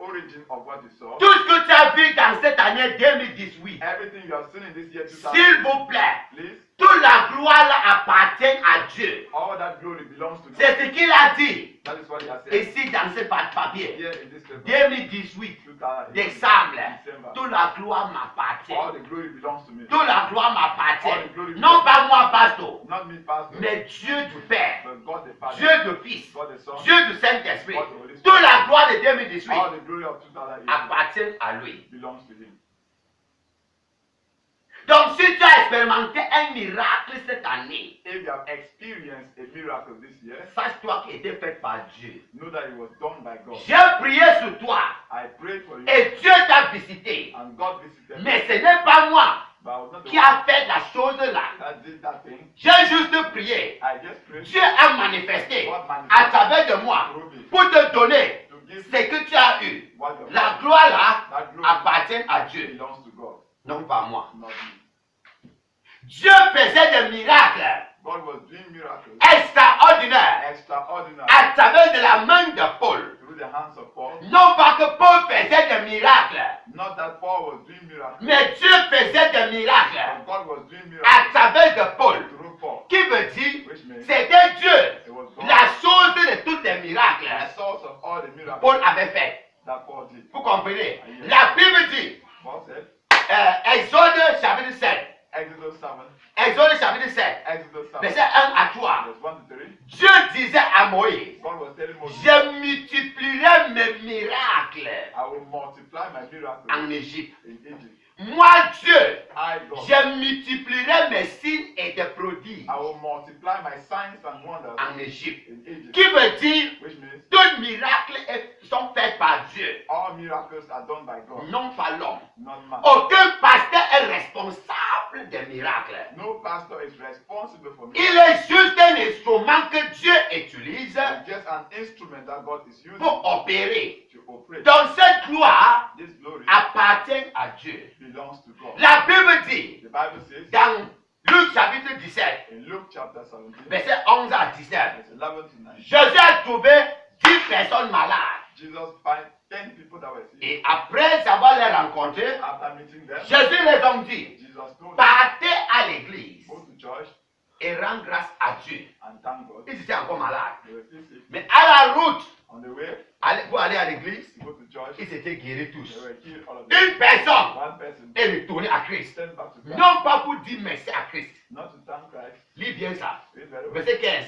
origin of what you saw. Tout ce que tu as vu dans cette année 2018, Everything you have seen in this year s'il 2000. vous plaît, Please, toute la gloire là appartient à Dieu. all that glory belongs to God. C'est ce qu'il a dit That is what he has said. ici dans ce papier. Here in this paper. 2018, 2000. décembre, December. toute la gloire m'appartient. All the glory belongs to me. Toute la gloire All the m'appartient. glory Non belongs- pas moi, pasteur, Not me, Pastor, mais Dieu du Père, but God the Father, Dieu du Fils, God the Son, Dieu du Saint-Esprit. God the Holy Spirit. Toute la gloire de 2018 All the glory of 2008 appartient à lui. belongs to him. Donc si tu as expérimenté un miracle cette année, If you have experienced a miracle this year, sache-toi qu'il était fait par Dieu. know that it was done by God. J'ai prié sur toi I prayed for you, et Dieu t'a visité. and God visited me. Mais ce n'est pas moi But I was not the qui one a fait la chose là. that did that thing. J'ai juste prié. I just prayed Dieu a manifesté God à manifested travers de moi through me pour te donner to give ce que tu as eu. what you La have. gloire là That glory appartient à Dieu, belongs to God, non pas moi. not me. Dieu faisait des miracles God was doing miracles extraordinaires extraordinary à travers de la main de Paul. through the hands of Paul. Non pas que Paul faisait des miracles, Not that Paul was doing miracles, mais Dieu faisait des miracles but God was doing à miracles travers de Paul. through Paul, Qui veut dire, which means c'était Dieu, it was God, la source de tous les miracles the source of all the miracles Paul avait fait. that Paul did. Vous comprenez? La Bible dit, Paul said, Exode chapitre 7, Exodus 7, Exode chapitre 7, Exodus 7, verset 1 à 3. verse 1 to 3. Dieu disait à Moïse, God was telling Moses, je multiplierai mes miracles I will multiply my miracles en Égypte. in Egypt. Moi, Dieu, I, God, je multiplierai mes signes et des prodiges I will multiply my signs and wonders en Égypte. in Egypt. Qui veut dire, Which means tous miracles sont faits par Dieu, all miracles are done by God, non pas l'homme. not man. Aucun pasteur est responsable des miracles. No pastor is responsible for Il miracles. est juste un instrument que Dieu utilise It's just an instrument that God is using pour opérer. to operate. Donc cette gloire This glory appartient à Dieu. belongs to God. La Bible dit The Bible says dans Luc chapitre 17, in Luke chapter 17, verset 11 à 19, verse 11 to 9, Jésus a trouvé 10 personnes malades. Jesus find 10 people that were sick. Et après avoir les rencontrés, After meeting them, Jésus les a dit, Jesus told them, partez à l'église go to church et rends grâce à Dieu. and thank God. Ils étaient encore malades. They were still sick. Mais à la route, On the way pour aller à l'église, to go to church, ils étaient guéris tous. they were healed, all of them. Une personne One person est retournée à Christ. turned back to Christ. Non pas pour dire merci à Christ. Not to thank Christ. Lis bien ça. Read very well. Verset 15.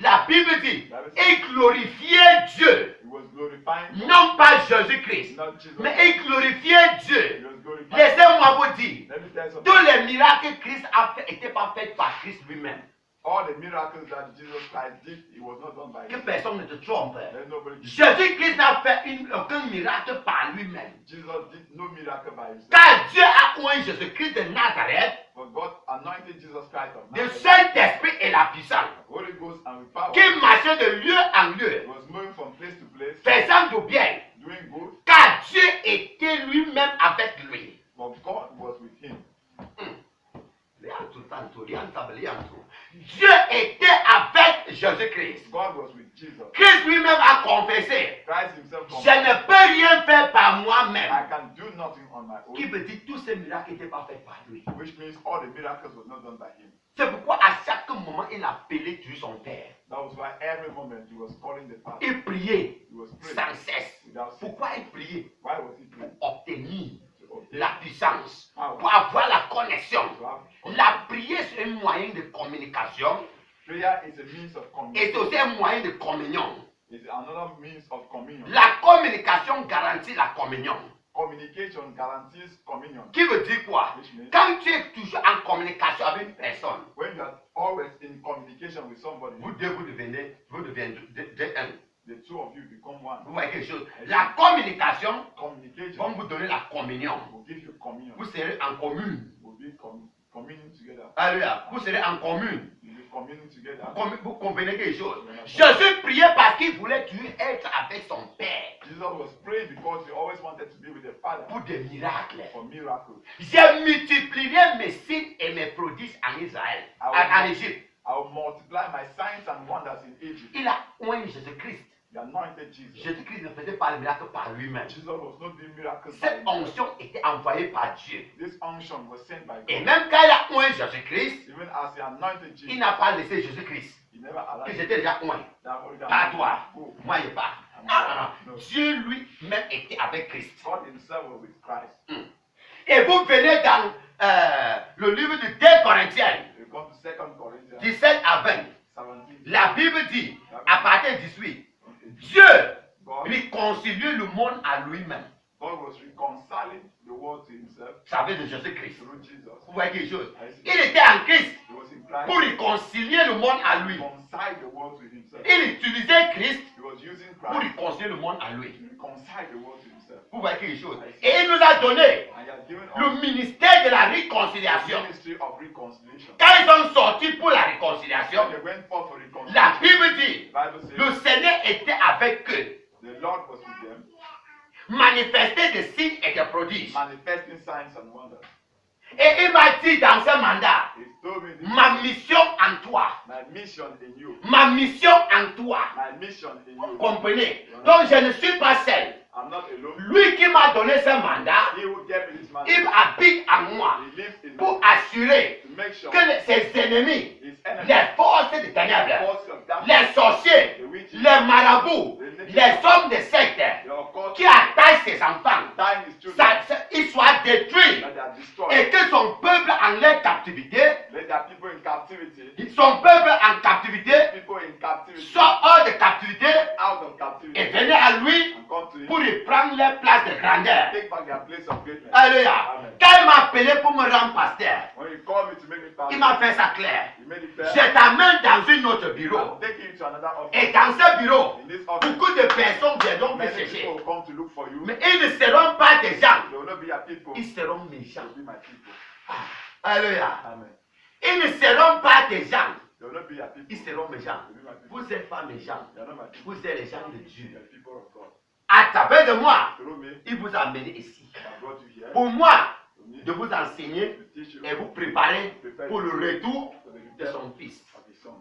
La Bible dit, et glorifiait Dieu. He was glorifying God, Non pas Jésus-Christ, not Jesus. mais il glorifiait He Dieu. was glorifying. Laissez-moi vous dire, Let me tell you something. tous les miracles que Christ a fait n'étaient pas faits par Christ lui-même. All the miracles that Jesus Christ did, it was not done by Que him. personne ne te trompe. There's nobody. Jésus-Christ n'a fait aucun miracle par lui-même. Jesus did no miracle by himself. Car Dieu a oint Jésus-Christ de Nazareth, But God anointed Jesus Christ of le Nazareth, Saint-Esprit et la puissance, Holy Ghost and with power. qui marchait de lieu en lieu, He was moving from place to place, faisant du bien. doing good, Car Dieu était lui-même avec lui. but God was with him. Dieu était avec Jésus-Christ. God was with Jesus. Christ lui-même a confessé, Christ himself je ne peux rien faire par I moi-même. can do nothing on my Qui own, veut dire tous ces miracles n'étaient pas faits par lui. which means all the miracles were not done by him. C'est pourquoi à chaque moment il appelait Dieu son Père. That was why every moment he was calling the Father. Il priait He was praying sans cesse. without ceasing. Pourquoi il priait? Why was he praying? Pour obtenir To obtain la puissance, power. pour avoir la connexion. To have- La prière c'est un moyen de communication Prayer is a means of et c'est aussi communication. un moyen de communion. It's another means of communion. La communication garantit la communion. Communication guarantees communion. Qui veut dire quoi? Which means Quand tu es toujours en communication avec une personne, when you are always in communication with somebody, vous deux vous deviendrez un. the two of you become one. Vous voyez quelque chose? La communication va Communication vous donner la communion. will give you communion. Vous serez en commune. Will be communing together. Alléluia. Vous serez en commune. You'll be communing together. Vous comprenez quelque chose? Jésus priait parce qu'il voulait toujours être avec son Père Jesus was praying because he always wanted to be with the Father pour des miracles. for miracles. J'ai multiplié mes signes et mes prodiges en Israël, en Égypte. I will multiply my signs and wonders in Egypt. Il a oint Jésus-Christ He anointed Jesus. Jésus-Christ ne faisait pas le miracle par lui-même. Jesus was not doing miracles by Cette himself. onction était envoyée par Dieu. This unction was sent by Et God. même quand il a oint Jésus-Christ, Even as he anointed il Jesus, n'a pas laissé Jésus-Christ. he never allowed Que him j'étais déjà oint. to have already Pas toi. anointed. Go. Moi, je pas. Non, non, non. Dieu lui-même était avec Christ. God himself was with Christ. Et vous venez dans le livre de 2 Corinthiens, You come to 2 Corinthians 17 à 20. 17. La Bible dit, à partir de 18, Dieu God réconcilie le monde à lui-même. was reconciling the world to himself Ça veut dire Jésus-Christ. through Jesus. Vous voyez quelque chose? Il était en Christ He was in Christ pour réconcilier le monde à lui. to reconcile the world to himself. Il utilisait Christ He was using pour Christ réconcilier le monde à lui. to reconcile the world to himself. Vous voyez quelque chose? Et il nous a donné And he has given le us ministère de la the réconciliation. ministry of reconciliation. Quand ils sont sortis pour la réconciliation, When they went forth for reconciliation, la Bible dit, the Bible says le Seigneur était avec eux, the Lord was with them, manifestait des signes et des prodiges. manifesting signs and wonders. Et il m'a dit dans ce mandat, He told me this, ma mission en toi, my mission in you, ma mission en toi. my mission in you. Comprenez? Donc je ne suis pas seul. I'm not alone. Lui qui m'a donné ce mandat, He who gave me this il mandate, habite en moi he lives in pour me assurer to make sure que ses ennemis, his enemies, les forces des ténèbres, forces of darkness, les sorciers, the witches, les marabouts, les hommes de secte the occult, qui attaquent ses enfants, dying his children, ils soient détruits that they are destroyed. et que son peuple en leur captivité, Let their people in captivity, son peuple en captivité, people in captivity, soit hors de captivité out of et captivity, venez à lui and come to him, pour reprendre leur place de grandeur. take back their place of greatness. Alléluia. Amen. Quand il m'a appelé pour me rendre pasteur, When you call me to make me il pastor, m'a fait ça clair. you made it Je fair. t'amène dans un autre I'll bureau. take you to another office. Et dans ce bureau, In this office, beaucoup de personnes viendront te many chercher. people will come to look for you. Mais ils ne seront pas des gens. They will not be your people. Ils seront They méchants. will be my people. Alléluia. Amen. Ils ne seront pas des gens. They will not be your people. Ils seront méchants. They will be my people. Vous n'êtes pas méchants. They are not my people. Vous êtes les gens de They Dieu. are people of God. À travers de moi, Through me, il vous a amené ici. I brought you here Pour moi, to me, de vous enseigner to teach you, et vous préparer prepare pour le retour for the de return son fils. of his son.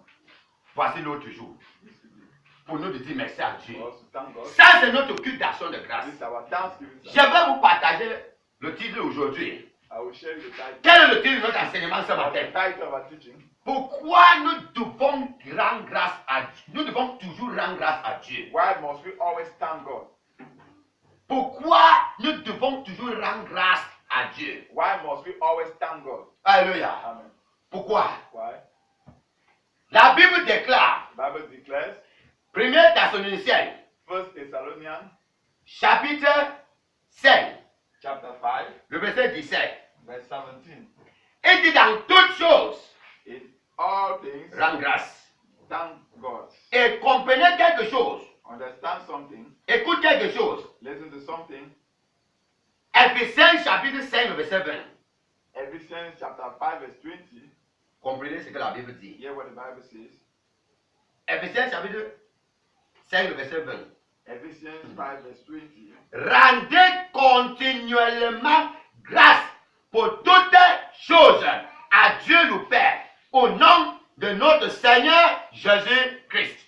Voici l'autre jour. This evening. Pour nous de dire merci à Dieu. For us to thank God. Ça, c'est notre culte d'action de grâce. This is our thanksgiving. Je vais vous partager le titre aujourd'hui. I will share you the title. Quel est le titre de notre enseignement ce The matin? title of our teaching. Pourquoi nous devons rendre grâce à Dieu? Nous devons toujours rendre grâce à Dieu. Why must we always thank God? Pourquoi nous devons toujours rendre grâce à Dieu? Why must we always thank God? Alléluia. Amen. Pourquoi? Why? La Bible déclare, The Bible declares, 1 Thessaloniciens, 1 Thessalonians chapitre 5, chapter 5, le verset 17. verse 17. Il dit dans toutes choses, In all things, rendre grâce. thank God. Et comprenez quelque chose. Understand something, Écoute quelque chose. listen to something. Éphésiens chapitre 5, le verset 20. Ephesians chapter 5, verse 20. Comprenez ce que la Bible dit. Hear what the Bible says. Éphésiens chapitre 5, le verset 20. Ephesians 5, verse 20. Rendez continuellement grâce pour toutes choses à Dieu le Père, au nom de notre Seigneur Jésus-Christ.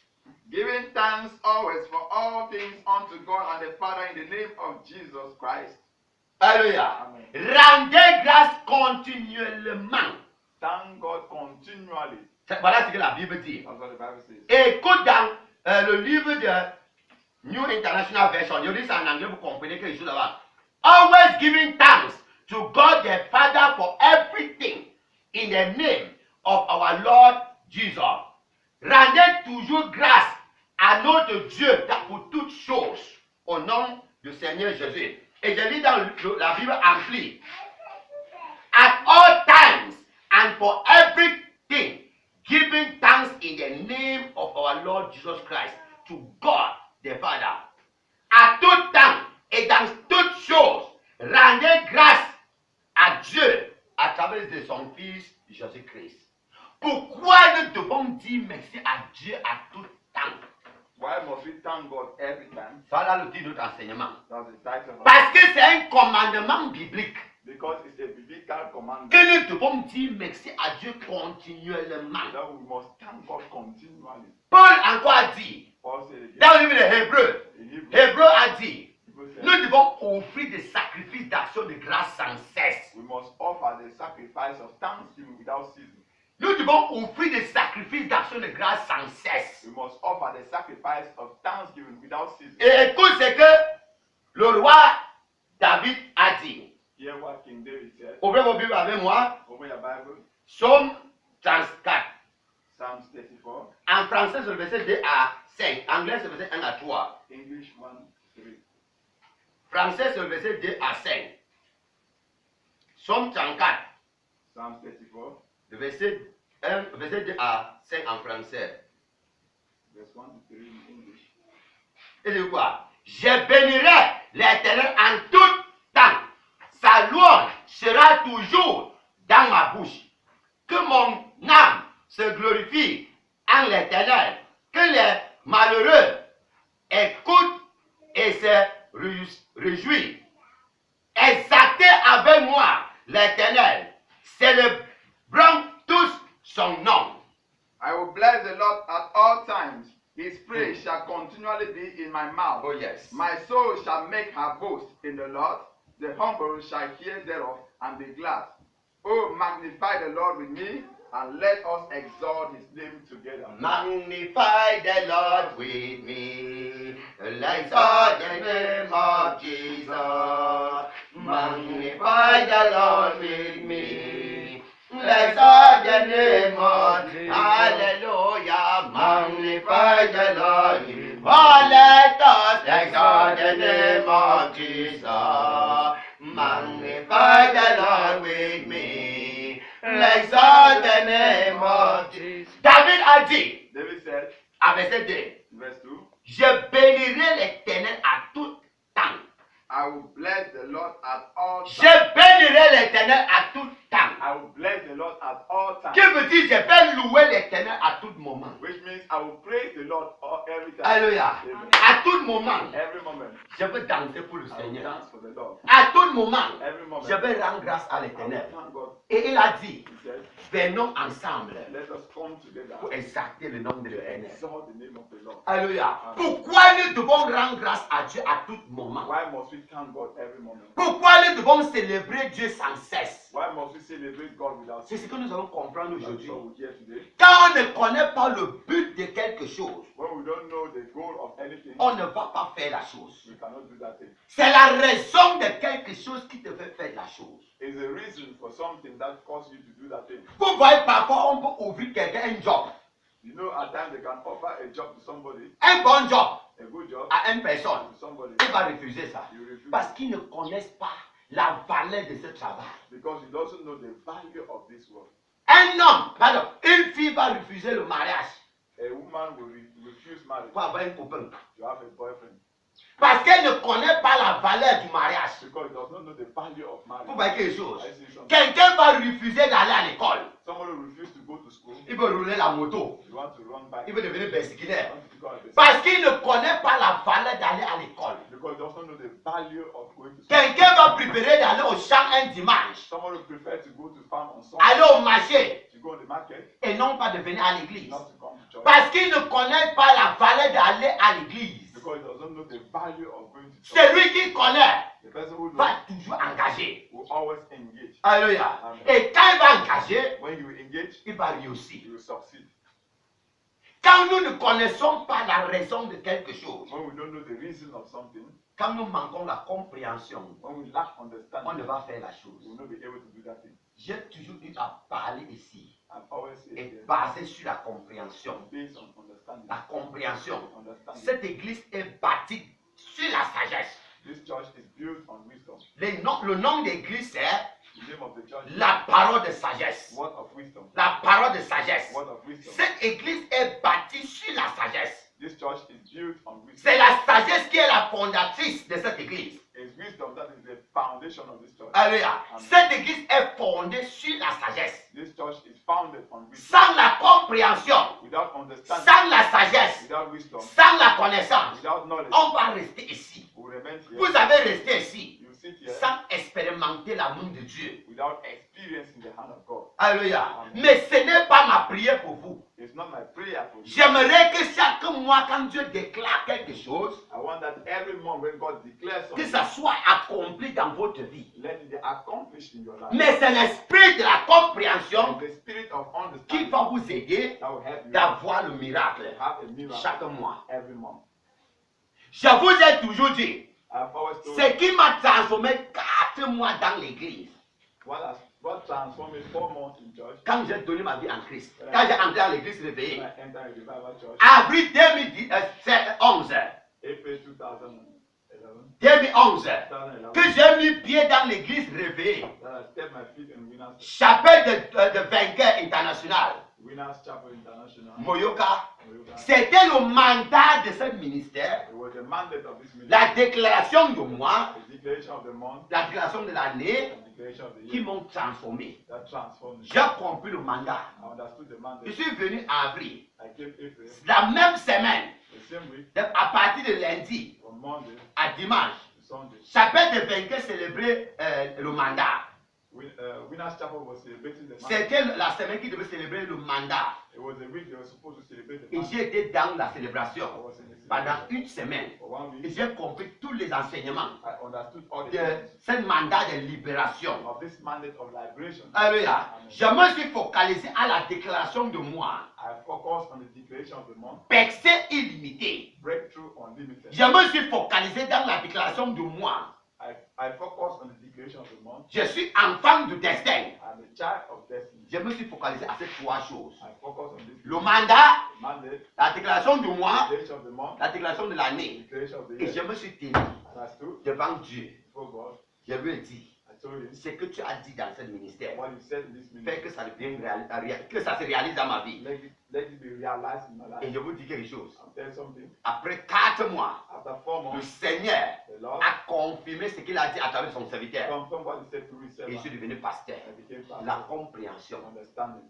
Giving thanks always for all things unto God and the Father in the name of Jesus Christ. Alléluia. Amen. Rendez grâce continuellement. Thank God continually. Voilà ce que la Bible dit. That's what the Bible says. Écoute dans le livre de New International Version, je lis ça en anglais, vous comprenez quelque chose là-bas. Always giving thanks to God the Father for everything in the name of our Lord Jesus. Rendez toujours grâce à notre Dieu pour toutes choses au nom du Seigneur Jésus. Et je lis dans la Bible amplie. At all times and for everything, giving thanks in the name of our Lord Jesus Christ to God the Father. À tout temps et dans toutes choses, rendez grâce à Dieu à travers de son Fils Jésus-Christ. Pourquoi nous devons dire merci à Dieu à tout temps? Why must we thank God every time? Ça là le titre de notre enseignement. That's the title of Parce que c'est un commandement biblique because it's a biblical commandment que nous devons dire merci à Dieu continuellement. that we must thank God continually. Paul encore dit, Paul said again, Dans le livre des Hébreux, in Hebrew, Hébreux a dit, Hebrew said, nous devons offrir des sacrifices d'action de grâce sans cesse. we must offer the sacrifice of thanksgiving without ceasing. Nous devons offrir des sacrifices d'action de grâce sans cesse. We must offer the sacrifice of thanksgiving without ceasing. Et écoute ce que le roi David a dit. Hear what King David said. Ouvrez vos Bibles avec moi. Open your Bible, Psaume 34. Psalms 34, En français, c'est le verset 2 à 5. En anglais, c'est le verset 1 à 3. English 1, 3. Français, c'est le verset 2 à 5. Psaume 34. Psalms 34, Le verset 2 à 5 en français. verse 1 to 3 in English. Et dit quoi? Je bénirai l'Éternel en tout temps. Sa louange sera toujours dans ma bouche. Que mon âme se glorifie en l'Éternel. Que les malheureux écoutent et se réjouissent. Exaltez avec moi l'Éternel. Célébrons tous son nom. I will bless the Lord at all times. His praise shall continually be in my mouth. Oh yes. My soul shall make her boast in the Lord. The humble shall hear thereof and be glad. Oh, magnify the Lord with me, and let us exalt his name together. Magnify the Lord with me. Let's exalt the name of Jesus. Magnify the Lord with me. Let's exalt the name of Jesus. Hallelujah. Magnify the Lord with me. Oh, let us exalt the name of Jesus. Magnify the Lord with me. Let's exalt the name of Jesus. David a dit, David said, à verset 2, verse 2, je bénirai l'Éternel à tout temps. I will bless the Lord at all Je times. bénirai l'Éternel à tout temps. I will bless the Lord at all times. Qui veut dire, je vais louer l'Éternel à tout moment. Which means I will praise the Lord every time. Alléluia. Amen. À tout moment, Every moment, je vais danser pour le I will Seigneur. dance for the Lord. À tout moment, Every moment, je vais rendre grâce à I will l'Éternel. thank God. Et il a dit, He said, venons ensemble let us come together pour exalter le nom de to l'Éternel. exalt the name of the Lord. Alléluia. Pourquoi nous devons rendre grâce à Dieu à tout moment? Why must we thank God every moment? Pourquoi nous devons célébrer Dieu sans cesse? Why must we celebrate God without C'est ce que nous allons comprendre That's aujourd'hui. what we hear today. Quand on ne connaît pas le but de quelque chose, When we don't know the goal of anything, on ne va pas faire la chose. we cannot do that thing. C'est la raison de quelque chose qui te fait faire la chose. It's a reason for something that causes you to do that thing. Vous voyez, parfois, on peut ouvrir quelqu'un un job. You know, at times they can offer a job to somebody, Un bon job a good job à une personne. to somebody. Il va refuser ça. You refuse Parce qu'ils ne connaissent pas la valeur de ce travail. because he doesn't know the value of this work. Un homme, pardon, une fille va refuser le mariage A woman will refuse marriage pour avoir un copain. to have a boyfriend Parce qu'elle ne connaît pas la valeur du mariage. because he does not know the value of marriage. Vous voyez quelque chose? I see something. Quelqu'un va refuser d'aller à l'école. Somebody will refuse to go to school. Il veut rouler la moto. You want to run back. Il veut devenir bicyclette. You want to go at the Parce qu'il ne connaît pas la valeur d'aller à l'école. because he does not know the value of going to school. Quelqu'un va préférer d'aller au champ un dimanche, Someone will prefer to go to farm on Sunday, aller au marché to go on the market, et non pas de venir à l'église. not to come to church. Parce qu'il ne connaît pas la valeur d'aller à l'église. Because he doesn't know the value of going to church. Celui qui connaît The person who knows va toujours engager. will always engage. Alléluia. Amen. Et quand il va engager, When you engage, il va réussir. you will succeed. Quand nous ne connaissons pas la raison de quelque chose, When we don't know the reason of something, quand nous manquons la compréhension, when we lack on ne understanding, va faire la we chose. will not be able to do that thing. J'ai toujours eu à parler ici I've always said et here, basé sur la compréhension. based on understanding. La compréhension. Understanding. Cette église est bâtie sur la sagesse. This church is built on wisdom. Le nom d'église, c'est The name of the church is la parole de sagesse. Word of Wisdom. La parole de sagesse. Word of Wisdom. Cette église est bâtie sur la sagesse. This church is built on wisdom. C'est la sagesse qui est la fondatrice de cette église. It's wisdom that is the foundation of this church. Alléluia. Cette église est fondée sur la sagesse. This church is founded on wisdom. Sans la compréhension, Without understanding, sans la sagesse, without wisdom, sans la connaissance, without knowledge, on va rester ici. we remain here. Vous avez resté ici You sit here sans expérimenter l'amour de Dieu. without experiencing the hand of God. Alléluia. Mais ce n'est pas ma prière pour vous. It's It's not my prayer for you. J'aimerais que chaque mois, quand Dieu déclare quelque chose, I want that every month when God declares que something, ça soit accompli dans votre vie. let it be accomplished in your life. Mais c'est l'esprit de la compréhension And the spirit of qui understanding va vous aider that will help you d'avoir le miracle have a miracle chaque mois. every month. Je vous ai toujours dit, I've always told ce qui m'a transformé 4 mois dans l'église, what transformed me 4 months in church quand j'ai donné ma vie en Christ, quand j'ai entré dans l'église when réveillée, I entered a revival church, avril 2011, April 2011, 2011, 2011, que j'ai mis pied dans l'église réveillée, that I stepped my feet in chapelle de vainqueur international, Winners Chapel International. Moyoka. C'était le mandat de ce ministère, It was the mandate of this ministry, la déclaration de moi, the declaration of the month, la déclaration de l'année the declaration of the qui year m'ont transformé. that transformed me. J'ai compris le mandat. I understood the Je mandate. suis venu en avril. I came April, La même semaine, the same week, à partir de lundi from Monday à dimanche, to Sunday. chapelle de vainqueur célébrait le mandat. Winners Chapel was celebrating the mandate. C'était la semaine qui devait célébrer le mandat. It was the week they were supposed to celebrate the Et mandate. j'ai été dans la I célébration was in the pendant celebration une semaine. for 1 Et week. j'ai compris tous les enseignements I understood all the de things ce mandat de libération. of this mandate of liberation. Alléluia. Je me suis focalisé à la déclaration de moi. I focused on the declaration of the month, Percée illimitée. breakthrough unlimited. Je me suis focalisé dans la déclaration de moi. I focused on the declaration of the month. Je suis enfant du destin. I'm a child of destiny. Je me suis focalisé à ces 3 choses. I focus on this Le mandat, mandate, la déclaration de moi, declaration of the month, la déclaration de l'année. declaration of the Et je year. me suis tenu And I stood devant Dieu. before God. Je lui ai dit, I told him ce que tu as dit dans ce ministère, what you said in this fais ministry. que ça devienne que ça se réalise dans ma vie. Let it be realized in my Et life. je vous dis quelque chose. I'll tell you something. Après 4 mois, After 4 le months, Seigneur the Lord a confirmé ce qu'il a dit à travers son serviteur. confirmed what he said through his Et je suis servant. devenu pasteur. I became La pastor. compréhension. Understanding.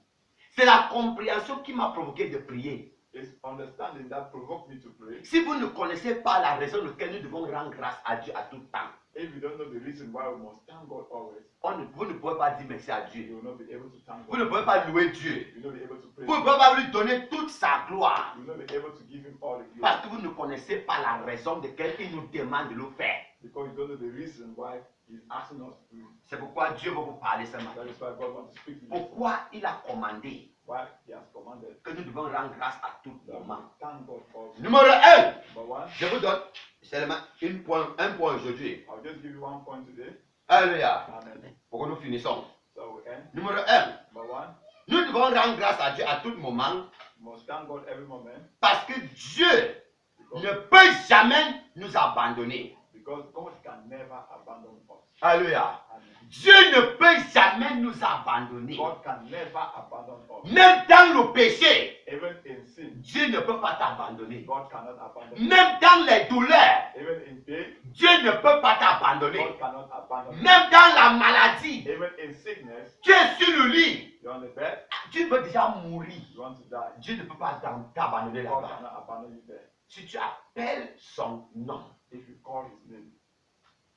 C'est la compréhension qui m'a provoqué de prier. It's understanding that provoked me to pray. Si vous ne connaissez pas la raison pour laquelle nous devons rendre grâce à Dieu à tout temps, If you don't know the reason why we must thank God always, vous ne pouvez pas dire merci à you Dieu. will not be able to thank Vous God. ne pouvez pas louer Dieu. You will not be able to Vous praise ne Him. pouvez pas lui donner toute sa gloire. You will not be able to give Him all the glory. Parce que vous ne connaissez pas la raison de laquelle il nous demande de le faire. Because you don't know the reason why He's asking us to do it. C'est pourquoi Dieu va vous parler ce matin. That is why God wants to speak to you. Pourquoi il a commandé Why He has commanded que nous devons rendre grâce à tout that we moment. thank God for. Numéro 1, Number one, je vous donne seulement un point aujourd'hui. I'll just give you 1 point today. Alléluia. Amen. Pour que nous finissons. So we end. Numéro 1, Number one, nous devons rendre grâce à Dieu à tout moment we must thank God every moment parce que Dieu because, ne peut jamais nous abandonner. because God can never abandon us. Alléluia. Amen. Dieu ne peut jamais nous abandonner. God can never abandon us. Même dans le péché, Even in sin, Dieu ne peut pas t'abandonner. God cannot abandon us. Même dans les douleurs, Even in pain, Dieu ne peut pas t'abandonner. God cannot abandon us. Même dans la maladie, Even in sickness, tu es sur le lit, you're on the bed, tu veux déjà mourir. you want to die. Dieu ne peut pas t'abandonner God là-bas. cannot abandon you there. Si tu appelles son nom, If you call His name,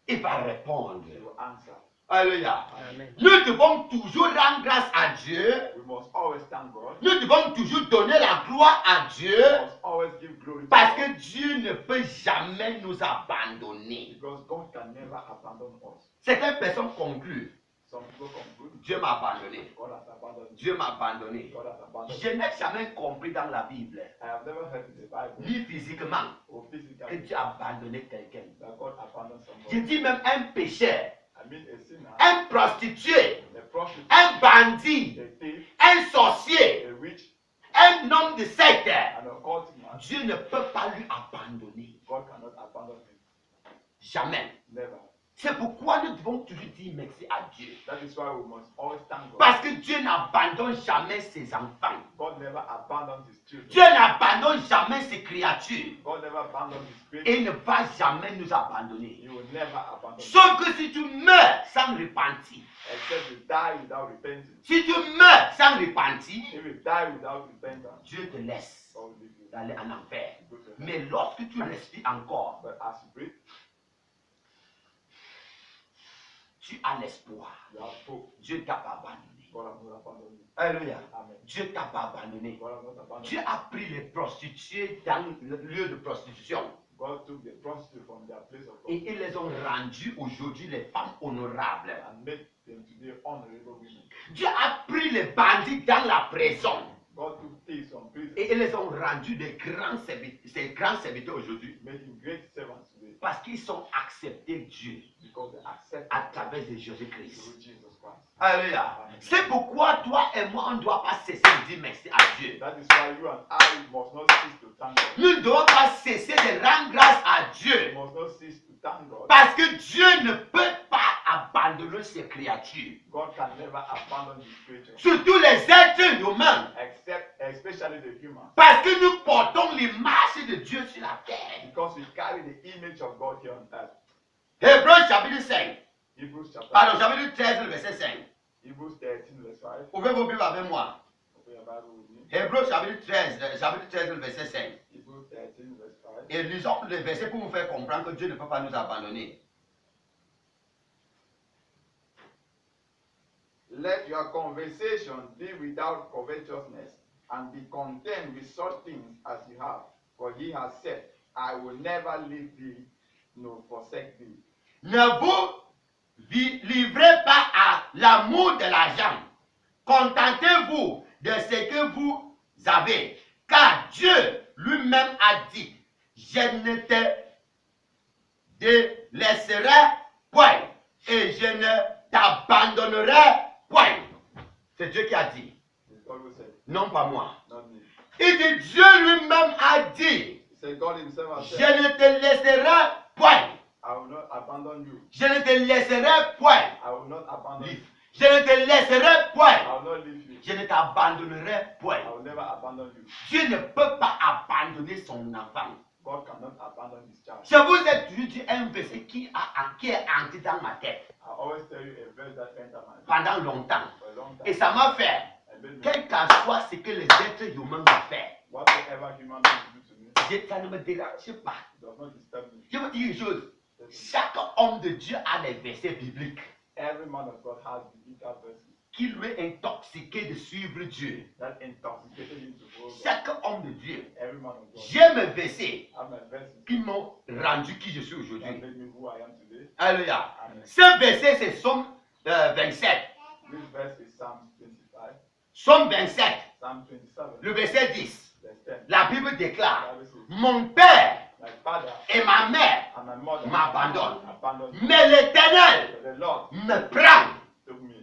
il va répondre. He will answer. Alléluia. Amen. Nous devons toujours rendre grâce à Dieu. We must always thank God. Nous devons toujours donner la gloire à Dieu. We must always give glory to Parce God. que Dieu ne peut jamais nous abandonner. Because God can never abandon us. Certaines personnes concluent, Some people conclude, Dieu m'a abandonné. God has abandoned you. Dieu m'a abandonné. God has abandoned Je you. n'ai jamais compris dans la Bible, I have never heard in the Bible ni physiquement, or que physically Dieu a abandonné quelqu'un. that God abandoned Je somebody. dis même un pécheur, I mean a sinner, un prostitué, a prostitute, un bandit, a thief, un sorcier, a witch, un homme de secte. an occultic man. Dieu ne peut pas lui abandonner. God cannot abandon him. Jamais. Never. C'est pourquoi nous devons toujours dire merci à Dieu. That is why we must always thank God. Parce que Dieu n'abandonne jamais ses enfants. God never abandons His children. Dieu n'abandonne jamais ses créatures. God never abandons His Et creation. il ne va jamais nous abandonner. He will never abandon us. Sauf que si tu meurs sans repentir, Except you die without repenting. si tu meurs sans repentir, If you die without repentance, Dieu te laisse God will leave you. d'aller en enfer. Go to hell. Mais lorsque tu respires encore, But as you breathe, tu as l'espoir. You have hope. Dieu t'a pas abandonné. God has not abandoned you. Alléluia. Amen. Dieu t'a pas abandonné. God has not abandoned Dieu you. a pris les prostituées dans le lieu de prostitution. God took the prostitute from their place of Et prostitution ils les ont rendues aujourd'hui les femmes honorables. and made them today honorable women. Dieu a pris les bandits dans la prison. God took thieves from prison, Et ils les ont rendus ces grands serviteurs aujourd'hui. making great servants today Parce qu'ils ont accepté Dieu because they accept à travers de Jésus-Christ. through Jesus Christ. Alléluia. C'est pourquoi toi et moi, on ne doit pas cesser de dire merci à Dieu. That is why you and I must not cease to thank God. Nous ne devons pas cesser de rendre grâce à We Dieu. must not cease to thank God. Parce que Dieu ne peut pas abandonner ses créatures. God can never abandon His creatures, Surtout les êtres humains. especially the humans, Parce que nous portons l'image de Dieu sur la terre. because we carry the image of God here on earth. Hébreux chapitre 5. Hebrews chapter Pardon, chapitre 13, le verset 5. Hebrews 13 verse 5. Ouvrez vos Bibles avec moi. Open your Bible with me. Hébreux chapitre 13, le verset 5. Hebrews 13 verse 5. Et lisons le verset pour vous faire comprendre que Dieu ne peut pas nous abandonner. Let your conversation be without covetousness, and be content with such things as you have. For He has said, I will never leave thee, nor forsake thee. Ne vous livrez pas à l'amour de l'argent. Contentez-vous de ce que vous avez. Car Dieu lui-même a dit, je ne te délaisserai point et je ne t'abandonnerai point. C'est Dieu qui a dit, It's God who said, non pas moi. not me. Il dit, Dieu lui-même a dit, He said, God Himself has je said, ne te laisserai point. I will not abandon you. Je ne te laisserai point. I will not abandon you. Je ne te laisserai point. I will not leave you. Je ne t'abandonnerai point. I will never abandon you. Dieu ne peut pas abandonner son enfant. God cannot abandon His child. Je vous ai toujours dit un verset qui est entré dans ma tête I always tell you a verse that entered my mind pendant longtemps. for a long Et time. ça m'a fait, And made me, quel qu'en soit ce que les êtres humains m'ont fait, whatsoever human beings do to me ça ne me dérange pas. does not disturb me. Je vous dis une chose, chaque homme de Dieu a des versets bibliques Every man of God has biblical verses qui lui est intoxiqué de suivre Dieu. that intoxicated him to follow God. Chaque homme de Dieu, Every man of God j'ai mes versets have my verses qui m'ont rendu qui je suis that aujourd'hui. made me who I am today. Alléluia. Amen. Ce verset, c'est Somme 27. This verse is Psalm 25, Somme 27, Psalm 27, le verset 10. verse 10. La Bible déclare, The Bible says, mon père my father et ma mère and my mother m'abandonnent, abandoned me, mais l'Éternel but the Lord me prend took me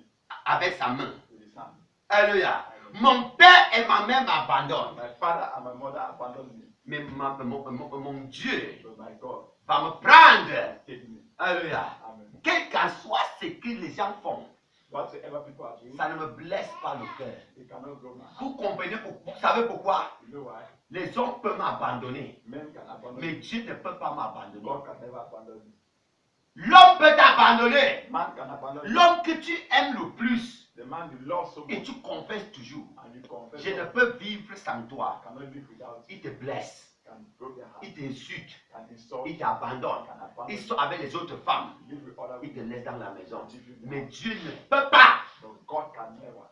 avec sa main. with His hand. Alléluia. Mon père et ma mère m'abandonnent, My father and my mother abandoned me, mais mon Dieu but my God va me prendre. take me. Alléluia. Amen. Quel qu'en soit ce que les gens font, Whatsoever people are doing, ça ne me blesse pas le cœur. it cannot grow my heart. Vous comprenez pourquoi? Vous savez pourquoi? You know why? Les hommes peuvent m'abandonner, Men can abandon mais me. Dieu ne peut pas m'abandonner. God can never abandon me. L'homme peut t'abandonner. Man can abandon you. L'homme que tu aimes le plus The man you love so et much tu confesses toujours, and you confess je ne God peux vivre sans toi. cannot live without you. Il te blesse, Can break their heart. il t'insulte, Can insult il you. t'abandonne. Can abandon Il you. sort avec les autres femmes, Live with other il te people. laisse dans la maison. Give you the Mais house. Dieu ne peut pas. But God can never.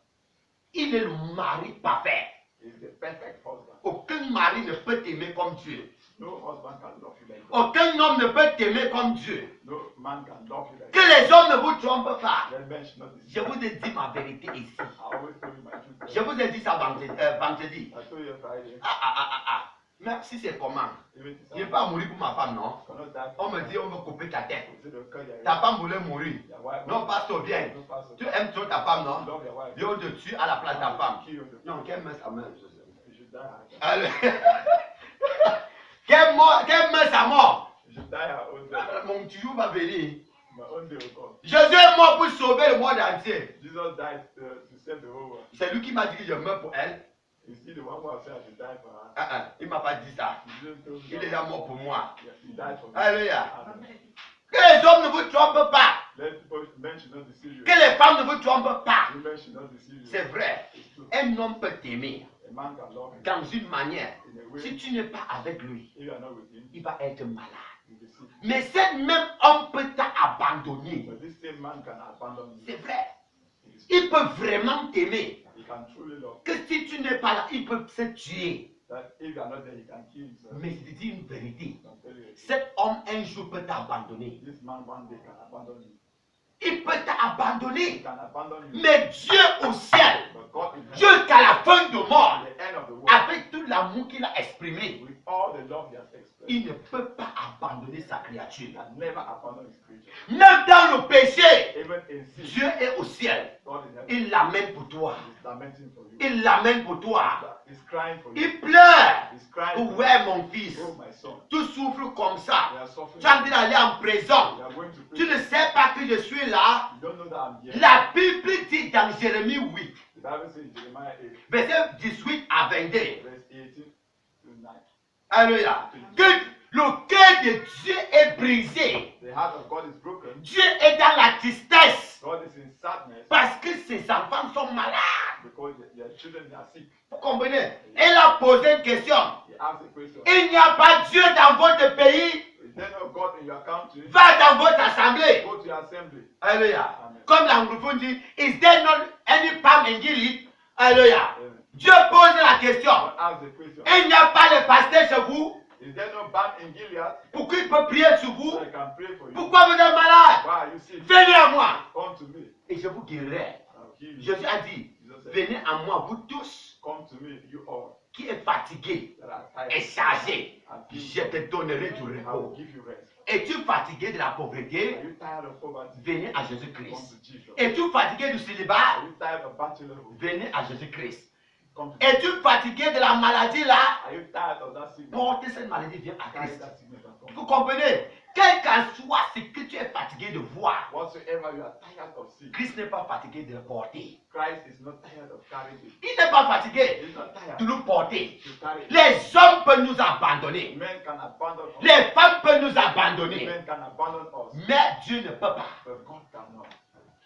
Il est le mari parfait. He is the perfect husband. Aucun mari ne peut t'aimer comme Dieu. No husband can love you like God. Aucun homme ne peut t'aimer comme Dieu. No man can love you like Que God. les hommes ne vous trompent pas. Then men should not Je deceive. vous ai dit ma vérité ici. I always tell you my truth. Je vous ai dit ça vendredi. I told you Friday. Ah. Mais si c'est comment? Even if Je ne vais pas mourir pour ma femme, non? cannot die. On me dit, on veut couper ta tête. Is it okay that Ta femme voulait mourir. your wife? Non, pasteur, viens. No pastor. Tu aimes trop ta femme, You non? love your wife. Viens, on te tue à la place de ta femme. Kill you. Non, qu'elle met sa main. You should die. Allez. Qu'elle met sa mort. You should die her own death. Mon tuyau va venir. My own day will come. Jésus est mort pour sauver le monde entier. Jesus died to save the whole world. C'est lui qui m'a dit que je meurs pour elle. You see the one who has said I should die for her. Il ne m'a pas dit ça. He didn't tell me Il est that. déjà mort pour moi. Yeah, he died for me. Alléluia. Amen. Que les hommes ne vous trompent pas. Let people, men should not deceive you. Que les femmes ne vous trompent pas. Women should not deceive you. C'est vrai. It's true. Un homme peut t'aimer A man can love you dans une manière. in a way. Si tu n'es pas avec lui, If you are not with him, il va être malade. you will see. Mais cet même homme peut t'abandonner. But this same same man can abandon you. C'est vrai. It is Il true. peut vraiment t'aimer. He can truly love Que si tu n'es pas là, il peut se tuer. that if you are not there, he can kill himself. Mais je te dis une vérité. I'll tell you. Cet homme un jour peut t'abandonner. This man one day can abandon you. Il peut He t'abandonner. can abandon you. Mais Dieu au ciel, But God in heaven, jusqu'à la fin du at monde, the end of the world, avec tout l'amour qu'il a exprimé, with all the love he has expressed, il ne peut pas abandonner sa he créature. can never abandon his creature. Même dans le péché, Even in sin, Dieu est au ciel. God in heaven Il l'amène pour toi. is lamenting for you. Il l'amène pour toi. He's crying for you. Il pleure. He's crying Oh for you. ouais, mon fils. Oh, my son. Tu souffres comme They ça. are suffering. Tu es en train d'aller en prison. They are going to Tu prison. ne sais pas que je suis là. You don't know that I'm here. La Bible dit dans Jérémie 8, The Bible says in Jeremiah 8, verset 18 à 22. verse 18 to 9. Alléluia. Que le cœur de Dieu est brisé. The heart of God is broken. Dieu est dans la tristesse God is in sadness parce que ses enfants sont malades. because their children are sick. Vous comprenez? Elle a posé une question. He asked a question. Il n'y a pas Dieu dans votre pays. Is there no God in your country? Va dans votre assemblée. Go to your assembly. Alléluia. Amen. Comme l'anglophone dit, is there not any palm in Gilead? Alléluia. Amen. Dieu pose la question. God asked the question. Il n'y a pas de pasteur chez vous Is there no balm in Gilead? pour qu'il peut prier sur vous? So I can pray for you. Pourquoi vous êtes malade? Why are you sick? Venez à moi Come to me. et je vous guérirai. I'll heal you. Jésus a dit, Jesus said, venez à moi, vous tous come to me, you all qui êtes fatigués that are et tired. chargés. And Je te donnerai du I will repos. give you rest. Es-tu fatigué de la Are pauvreté? you tired of poverty? Venez à Come Jésus-Christ. to Jesus. Es-tu fatigué du célibat? Are you tired of bachelorhood? Venez à Jésus-Christ. Come to Jesus. Es-tu fatigué de la maladie là? Are you tired of that sickness? Portez cette maladie, viens à Carry Christ. that sickness and come. Vous comprenez? Quel qu'en soit ce que tu es fatigué de voir, Whatsoever you are tired of seeing, Christ n'est pas fatigué de le porter. Christ is not tired of carrying it. Il n'est pas fatigué He's not tired de nous porter. to carry it. Les hommes peuvent nous abandonner. Men can abandon us. Les femmes peuvent nous abandonner. Men can abandon us. Mais Dieu ne peut pas. But God cannot.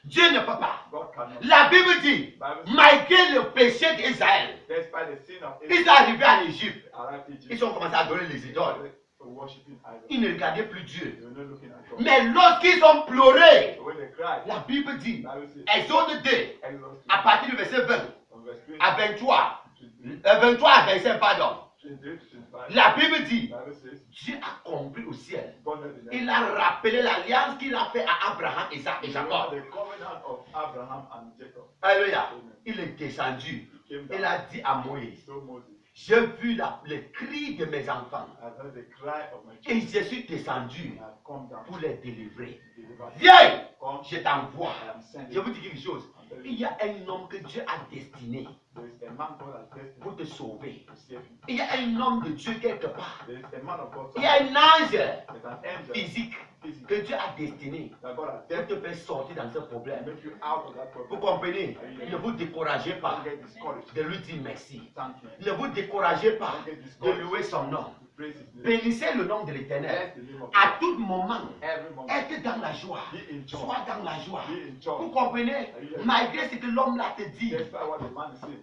Dieu ne peut pas. God cannot. La Bible dit, Bible says, malgré le péché d'Israël, despite the sin of ils sont Israel, arrivés en Égypte. arrived Ils Egypt, ont commencé à adorer les idoles. worshiping idols. Ils ne regardaient plus Dieu. They were not looking at God. Mais lorsqu'ils ont pleuré, So when they cried, la Bible dit, Bible says, Exode 2, Exodus à partir du verset 20 from verse 20 à 23, to 23 à 25, pardon. 23 to 25, La Bible dit, Bible says, Dieu a compris au ciel. God had the Il a rappelé l'alliance qu'il a fait à Abraham, Isaac et Jacob. the covenant of Abraham and Jacob. Alléluia. Amen. Il est descendu. He came Il down. a dit à Moïse, So Moses, j'ai vu les cris de mes enfants I heard the cry of my et children. je suis descendu I have come down pour les délivrer. to deliver them. Viens, Come, je t'envoie. I am sending Je vous dis quelque chose. I'm telling Il you, y a un homme que Dieu a destiné there is a man God has destined pour te sauver. to save you. Il y a un homme de Dieu quelque part. There is a man of God Il y a un ange there's an angel physique physical que Dieu a destiné that God has pour destined te faire sortir dans ce to problème. make you out of that Vous problem. comprenez? Ne vous découragez pas Don't get discouraged. de lui dire merci. Thank you. Ne vous découragez pas Don't get de discouraged. louer son nom. To praise his name. Bénissez le nom de l'Éternel. Bless the name of À God. tout moment, Every moment. être dans la joie. Be in joy. Sois dans la joie. Be in Vous joy. comprenez? Malgré ce que l'homme là te dit. Despite what the man is saying.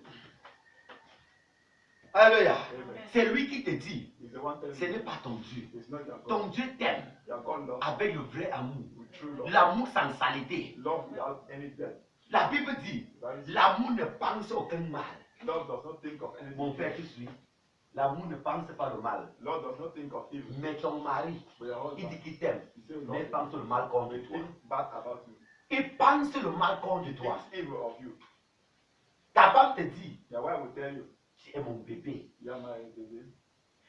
Alléluia. Amen. C'est lui qui te dit. He's the one telling Ce n'est you. pas ton Dieu. It's not your God. Ton Dieu t'aime Your God loves avec le vrai amour. with true love. L'amour sans saleté. Love without any debt. La Bible dit, l'amour ne pense aucun mal. Love does not think of anything. Mon frère, tu suis. L'amour ne pense pas le mal. Love does not think of evil. Mais ton mari, But your il husband, dit qu'il t'aime. he says, Mais il Lord, pense le mal contre he toi. thinks bad about you. Il pense le mal contre He toi. thinks evil of you. Ta femme te dit, Your wife will tell you, tu es mon bébé. you are my baby.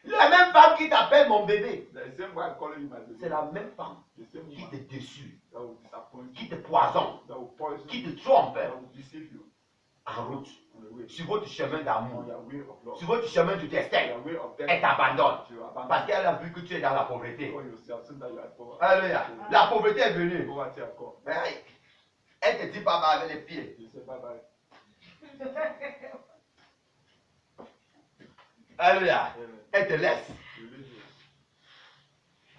La même femme qui t'appelle mon bébé, The same wife calling you my baby. c'est la même femme The same qui woman te déçue, that will disappoint qui you. te poisonne, That will poison qui you. te trompe That will deceive you en route on the way. sur votre chemin On d'amour, your way of love. sur votre chemin du destin. Your way of Elle death. t'abandonne You abandon. parce qu'elle a vu que tu es dans la pauvreté. Because you have seen that you are poor. Alléluia. La pauvreté est venue. Poverty has come. Mais elle te dit papa avec les pieds. You say bye bye. Alléluia. Amen. Elle te laisse. You leave it.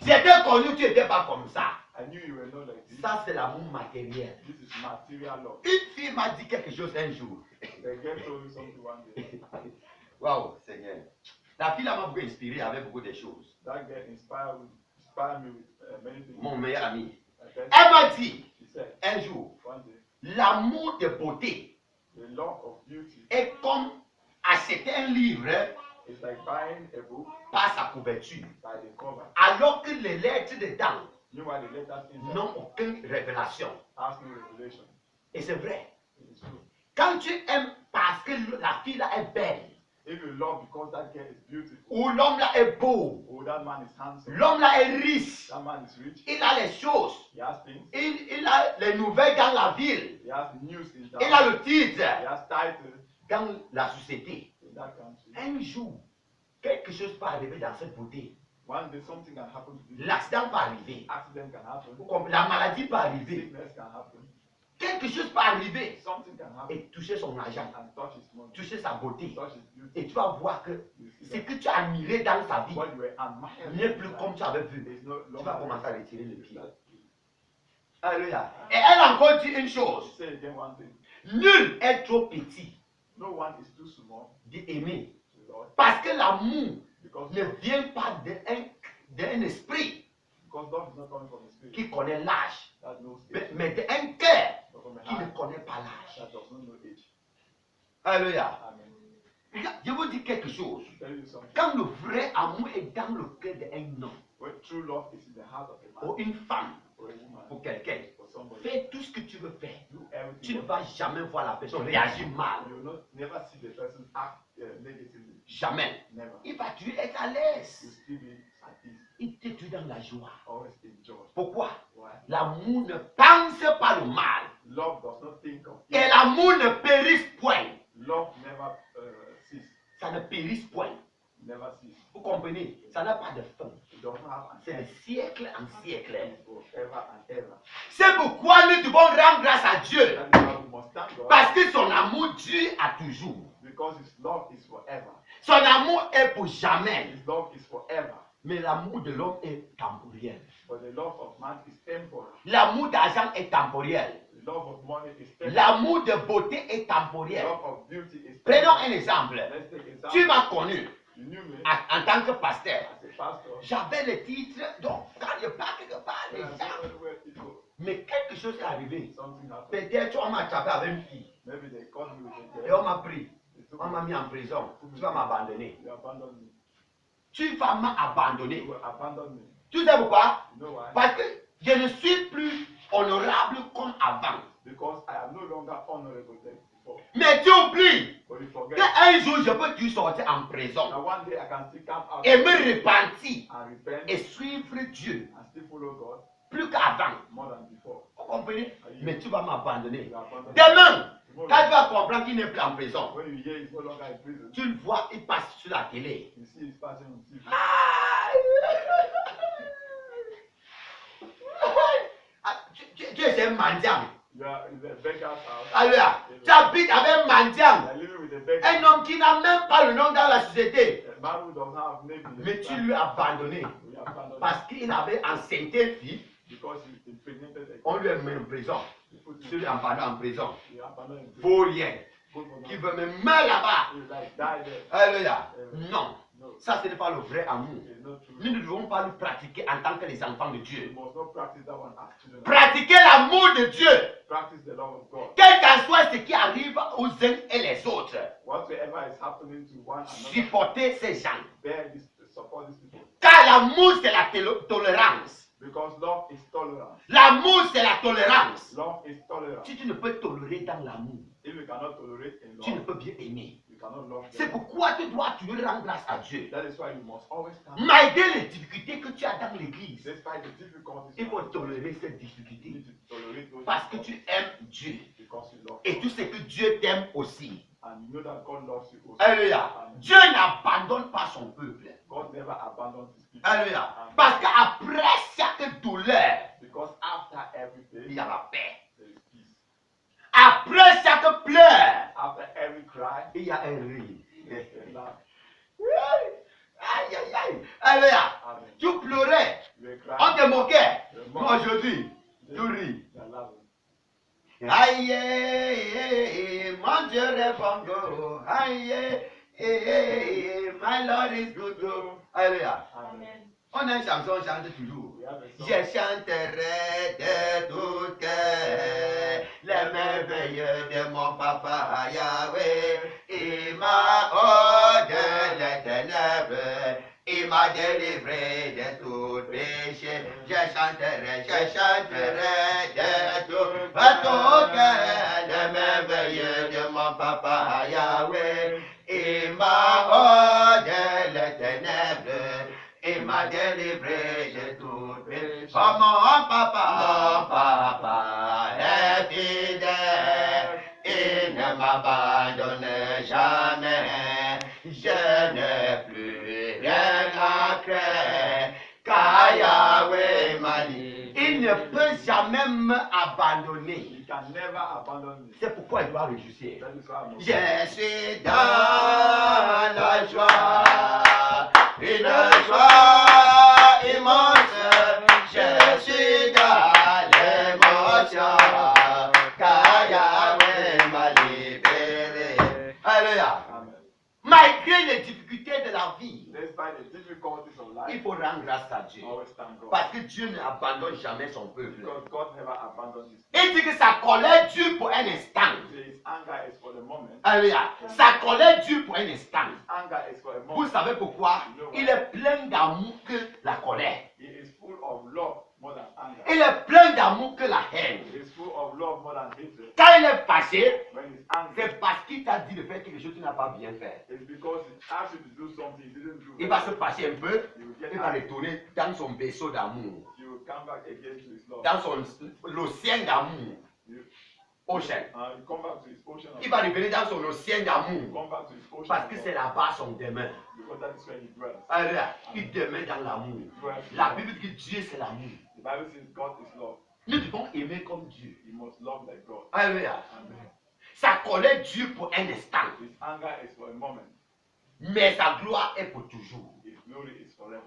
Si elle t'a connu, tu n'étais pas comme ça. I knew you were not like this. Ça, c'est l'amour matériel. This is material love. Une fille m'a dit quelque chose un jour. The girl told you something one day. Waouh, Seigneur. La fille là m'a beaucoup inspiré avec beaucoup de choses. That girl inspired me with many things. Mon meilleur ami. I said, Elle m'a dit, she said, un L'amour de beauté The love of beauty est comme acheter un livre is like buying a book par sa couverture, by the cover. alors que les lettres dedans Meanwhile, the letters inside n'ont aucune révélation. has no revelation. Et c'est vrai. It is true. Quand tu aimes parce que la fille là est belle, If you love because that girl is beautiful, ou l'homme là est beau, or that man is handsome, l'homme là est riche, that man is rich, il a les choses, he has things, il a les nouvelles dans la ville, he has news in il a town, le titre he has titles dans la société. in that country. Un jour, quelque chose peut arriver dans cette beauté. One day something can happen to you. L'accident peut arriver. Accident can happen. Ou comme la maladie peut arriver. Sickness can happen. Quelque chose peut arriver Something can happen et toucher son argent, and touch his money, toucher sa beauté. touch his beauty. Et tu vas voir que You see ce that que tu as admiré dans sa vie what you were admiring n'est plus comme tu avais vu. is no Tu vas longer commencer à retirer le pied. that. Alléluia. Et elle a encore dit une chose. Say again one thing. Nul est trop petit No one is too small d'aimer. to love Parce que l'amour because ne vient pas d'un esprit because love is not coming from the spirit qui connaît l'âge, that knows age, mais d'un cœur but from a qui ne heart connaît pas l'âge. that does not know age. Alléluia. Amen. Regarde, je vous dis quelque chose. Tell you something. Quand le vrai amour est dans le cœur d'un homme, When true love is in the heart of a ou man une femme, or a woman ou quelqu'un, or somebody, fais tout ce que tu veux faire. do Tu ne everything. vas jamais voir la personne réagir mal. You will not never see the person act negatively. Jamais. Never. Il va toujours être à You l'aise. still be at ease. Il te tue dans la joie. Always enjoy. Pourquoi? Why? L'amour ne pense pas le mal. Love does not think of Et evil. l'amour ne périsse point. Love never cease. Ça ne périsse point. Never cease. Vous comprenez? Ça n'a pas de fin. It does not have an C'est de end. siècle en siècle. It is forever and ever. C'est pourquoi nous devons rendre grâce à Dieu. That is why we must thank God Parce que son amour dure à toujours. because His love is forever. Son amour est pour jamais. His love is forever. Mais l'amour de l'homme est temporel. But the love of man is temporal. L'amour d'argent est temporel. The love of money is temporal. L'amour de beauté est The temporel. love of beauty is Prenons temporal. un exemple. Let's take example. Tu m'as connu You knew me en tant que pasteur. as a pastor. J'avais le titre, donc quand je pars quelque part, les When I gens. go everywhere you go, Mais quelque chose est arrivé. something happened. Peut-être on m'a attrapé avec une fille. Maybe they caught me with a Et girl. on m'a pris. They took On me. m'a mis en prison. Tu vas m'abandonner. You abandoned me. Tu vas m'abandonner. You will abandon me. Tu sais pourquoi? You know why? Parce que je ne suis plus honorable comme avant. Because I am no longer honorable than before. Mais tu oublies But you forget. qu'un jour je peux tu sortir en prison Now one day I can still come out et me repentir and repent et suivre Dieu and still follow God plus qu'avant. more than before. Vous comprenez? Mais tu vas m'abandonner. You abandon me. Demain, Tomorrow, quand tu vas comprendre qu'il n'est plus en prison, when you hear he's no longer in prison, tu le vois, il passe sur la télé. you see he's passing on TV. Ah, tu es un mendiant. You are in the beggar's house. Alléluia. Tu habites avec un You mendiant. are living with a beggar. Un homme qui n'a même pas le nom dans la société. A man who doesn't have name in the Mais tu society. lui as abandonné. We abandon him Parce qu'il avait enceinté une fille. because he impregnated a On lui a mis en prison. You put Tu him, lui as abandonné en prison. you abandon him. Vaut rien. Good for Qui nothing. veut me mettre là-bas. You like die there. Alléluia. Non. No, Ça, ce n'est pas le vrai amour. it's not true. Nous ne devons pas le pratiquer en tant que les enfants de You Dieu. must not practice that one as children. Pratiquer l'amour de Dieu. Practice the love of God. Quel qu'en soit ce qui arrive aux uns et les autres. Whatsoever is happening to one another, Supporter ces gens. bear this, support these people. Car l'amour, c'est la tolérance. Because love is tolerance. L'amour, c'est la tolérance. Love is tolerance. Si tu ne peux tolérer dans l'amour, If you cannot tolerate in tu ne love, peux bien aimer. you cannot love C'est them. pourquoi tu dois toujours rendre grâce à Dieu. That is why you must always stand. Malgré les difficultés que tu as dans l'église, Despite the difficulties, il faut you tolérer ces need difficultés. to tolerate those Parce que difficulties tu aimes Dieu. because you love Et God. tu sais que Dieu t'aime aussi. And you know that God loves you also. Alléluia. Amen. Dieu n'abandonne pas son peuple. God never abandons his people. Alléluia. Amen. Parce qu'après chaque douleur, Because after every il pain, y a la paix. there is peace. Après chaque pleur, After every cry, il y a un rire. there is a laugh. Aïe, aïe, aïe. Alléluia. Amen. Tu pleurais. You will On cry. te moquait. You will Mais mock. aujourd'hui, tu ris. You are laughing. Aïe, mon Dieu répond. Aïe, my Lord is good. Alléluia. Amen. On a une chanson, on chante toujours. We have a song. Je chanterai de tout cœur les merveilleux de mon papa Yahweh. Il m'a hors de les ténèbres. Il m'a délivré de tout péché. Je chanterai de tout cœur le merveilleux de mon papa Yahweh. Il m'a hors de les ténèbres. Il m'a délivré de tout péché. Oh mon papa est fidèle. Il ne m'abandonne jamais. Je n'ai plus rien à craindre. Car Yahweh m'a dit, il ne peut jamais m'abandonner. He can never abandon me. C'est pourquoi il doit réjouir. That is why I'm Je suis dans la joie, une joie immense. Je suis dans l'émotion, car Yahweh m'a libéré. Alléluia. Amen. Malgré les difficultés de la vie, Despite the difficulties of il life, faut rendre grâce à Dieu. always thank God. Parce que Dieu n'abandonne jamais son peuple. Because God never abandons his Il dit que sa colère dure pour un instant. people. His anger is for the moment. Alléluia. Sa colère dure pour un instant. His anger is for a Vous moment. savez pourquoi? Il est plein d'amour que la colère. He is full of love more than anger. Il est plein d'amour que la haine. He is full of love more than hatred. Quand il est fâché, When he's angry, c'est parce qu'il t'a dit de faire quelque chose que tu n'as pas bien fait. it's because he asked you to do something you didn't do. Il va se fâcher un peu, You will get il va angry. retourner dans son vaisseau d'amour, You will come back again to his love. dans l'océan d'amour, You, ocean. you come back to his ocean of Il va revenir dans son océan You d'amour, come back to his ocean parce of que love. c'est là-bas son demeure. Because that is where he dwells. Alléluia. Il demeure dans l'amour. La Bible dit que Dieu c'est l'amour. The Bible says God is love. Nous devons aimer comme Dieu. You must love like God. Alléluia. Amen. Sa colère dure pour un instant, His anger is for a moment. mais sa gloire est pour toujours. His glory is forever.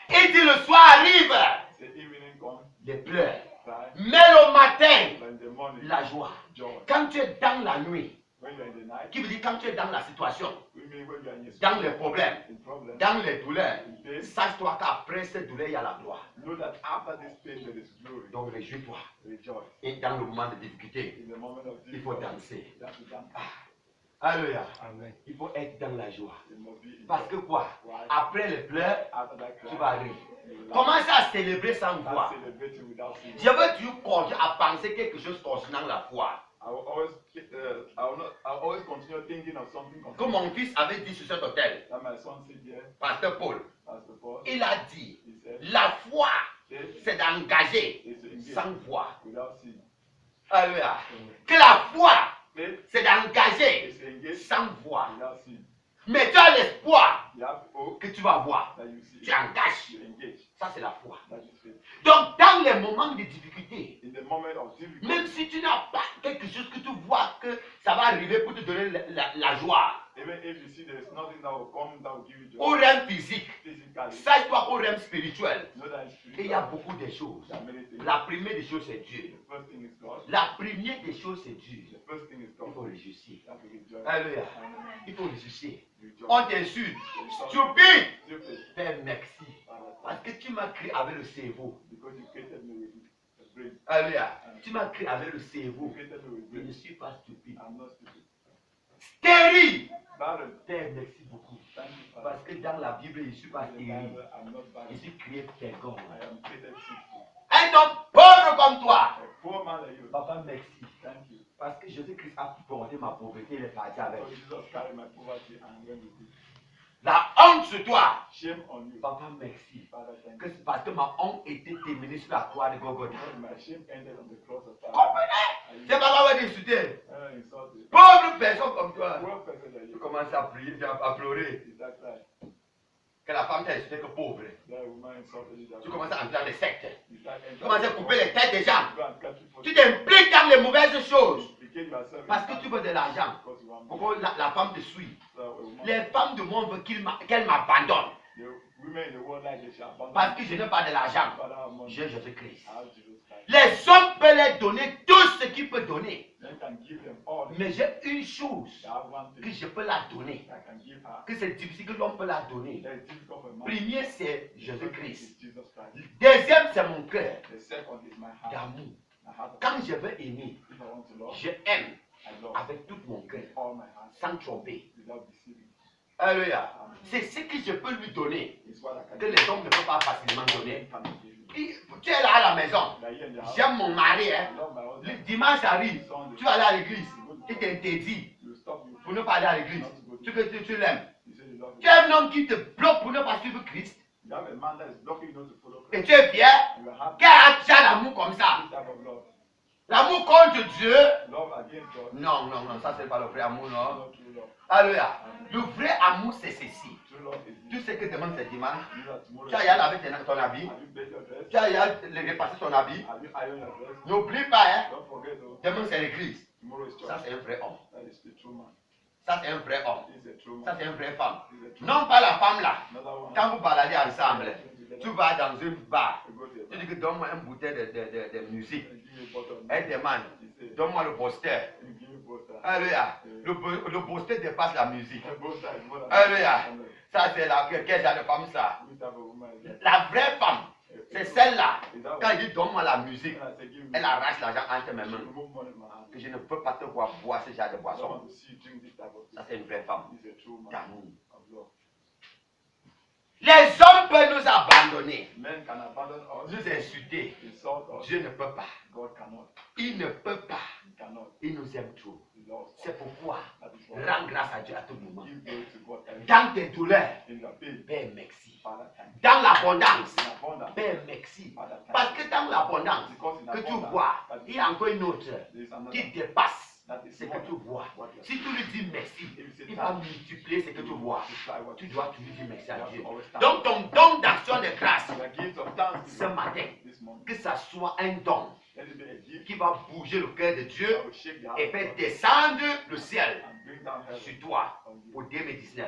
Il dit le soir arrive, The evening comes, les pleurs. cry, Mais le matin, but in the morning, la joie. joy. Quand tu es dans la nuit, When you're in the night, qui veut dire quand tu es dans la situation, we mean when you're in your dans les problèmes, in problem, dans les douleurs, in pain, sache-toi qu'après ces douleurs, il y a la gloire. know that after this pain there is glory. Donc réjouis-toi. Rejoice. Et dans le moment de difficulté, In the moment of il faut difficulty, danser. you have to dance. Alléluia. Amen. Il faut être dans la joie. You must be in Parce que joy. quoi? Why? Après les pleurs, After that cry, tu vas rire. you will laugh. Commence à célébrer sans Start voix. celebrating without singing. Je veux toujours continuer à penser quelque chose concernant la foi. I will always continue thinking of something Que mon fils avait dit sur cet hôtel, that my son said here, Pasteur Paul, Pastor Paul. il a dit, He said, la foi, this c'est d'engager is to engage sans voix. without seeing. Alléluia. Que la foi, Faith c'est d'engager is to engage sans voix. without seeing. Mais tu as l'espoir You have hope que tu vas voir. that you see. Tu engages. You engage. Ça, c'est la foi. That is faith. Donc, dans les moments de difficulté, In the moment of difficulty, même si tu n'as pas quelque chose que tu vois que ça va arriver pour te donner la joie, even if you see there is nothing that will come that will give you au joy rêve physique, physically, sache-toi qu'au rêve spirituel, know that it's il y a spiritual. beaucoup de choses. There are many things. La première des choses, c'est Dieu. The first thing is God. La première des choses, c'est Dieu. The first thing is Il faut God. réjouir. You have to rejoice. Alléluia. Amen. Il faut réjouir. Rejoice. On t'insulte. Stupide. Stupid. Père, merci. Parce que tu m'as créé avec le cerveau. Because you created me with a brain. Alléluia. Tu m'as créé avec le You cerveau. created me with Je ne brain. suis pas stupide. I'm not stupid. Stérile. Barren. Père, merci beaucoup. Thank you, Father. Parce que dans la Bible, je ne suis pas In the stérile. Bible, I'm not Je barren. suis créé fécond. I am created fruitful. Un homme pauvre comme toi. A poor man like you. Papa, merci. Thank you. Parce que Jésus-Christ a porté ma pauvreté, il est parti avec. So Jesus carried my poverty and went with it. La honte sur toi. Shame on you. Papa, merci. Father, thank Que you. c'est parce que ma honte était terminée sur la croix de Golgotha. Because my shame ended on the cross of Calvary. Comprenez? C'est pas grave d'insulter. Insulted. Pauvre personne comme toi. Poor person like Tu you. commences à prier, à pleurer. Is that right? Que la femme t'a insulté que pauvre. That woman insulted you. Tu commences à entrer dans les sectes. Is that Tu commences à couper les têtes des gens. Go and cut people. Tu t'impliques dans les mauvaises choses. Became yourself. Parce que tu veux de l'argent. Because you want Pourquoi la femme te suit? So a woman. Les femmes du monde veulent qu'elle m'abandonne. The women in the world like they shall abandon. Parce que je n'ai pas de l'argent. Father, have money. J'ai Jésus-Christ. I have Jesus Christ. Les hommes peuvent leur donner tout ce qu'ils peuvent donner. Then can give them all. Mais j'ai une chose I have one que thing je peux la donner. I can give her. Que c'est difficile que l'homme peut la donner. That is difficult for a man. Premier, c'est The first thing Jésus-Christ. is Jesus Christ. Deuxième, c'est mon cœur The second is my heart. d'amour. My heart of Quand je veux aimer, If I want to love, je aime I love avec tout mon cœur, with all my heart, sans tromper. without deceiving. Alléluia. C'est ce que je peux lui donner, It's what I can que do. les hommes ne peuvent pas facilement Men donner. cannot give you. Tu es là à la maison. Like here in the house, J'aime mon mari. I Hein. love my Le husband. dimanche arrive, Sunday, tu vas aller à l'église. Il t'interdit you stop you. pour ne pas aller à l'église. Tu l'aimes. You say you love Tu him. es un homme qui te bloque pour ne pas suivre Christ. You have a man that is blocking you not to follow Et Christ. tu es fier. And you are happy. Quel a l'amour comme ça? This type of love. L'amour contre Dieu? Love against God. Non, non, non, ça c'est pas le vrai amour, non. Not true love. Alléluia. Le vrai amour, c'est ceci. True love is Tu this. sais que demain c'est dimanche. You know tomorrow. Tu as y aller avec ton habit. Have you baked your dress? Tu as y aller repasser ton habit. Have you ironed your dress? N'oublie pas, hein. Don't forget though. Demain c'est l'église. Tomorrow is church. Ça c'est un vrai homme. That is the true man. Ça c'est un vrai homme. This is a true Ça man. c'est une vraie femme. This is a true Non pas la femme là. man. Another one. Quand vous baladez ensemble, tu vas dans une bar. You go to Tu a dis que donne-moi une bouteille de musique. and give me a bottle of Elle demande, He said, donne-moi le poster. you give me bottle. Alléluia. Le poster dépasse la musique. Bottle is more than Alléluia. Ça c'est la quel genre de femme ça? Which type of woman is that? La vraie femme, c'est celle-là. Is that Quand one? il dit donne-moi la musique, When I say give me, elle arrache l'argent entre mes she mains. remove money in my hand. Que je ne peux pas te voir boire ce genre de I don't boisson. want to see you drink this type of Ça thing. c'est une vraie femme He's a true man d'amour. of love. Les hommes peuvent nous abandonner, Men can abandon us, nous insulter. insult us. Dieu ne peut pas. God cannot. Il ne peut pas. He cannot. Il nous aime trop. He loves us. C'est pourquoi That is why rends grâce à Dieu à tout moment. give glory to God every Dans tes douleurs, in your pain. Père, merci. Father, thank you. Dans l'abondance, In abundance. Père, merci. Father, thank Parce que dans l'abondance Because in que tu abundance, vois, that il y a encore une autre there is another qui dépasse that is ce que more tu vois. what you are Si tu lui dis merci, If you say il va thank you, multiplier ce que tu vois. multiply what Tu you dois toujours dire merci You à have Dieu. to always thank Donc ton don d'action de grâce, The gift of ce thanksgiving matin, this morning. que ça soit un don Let it be a gift qui va bouger le cœur de Dieu that will shake the heart et of faire God descendre le ciel and bring down heaven sur toi on you. pour 2019.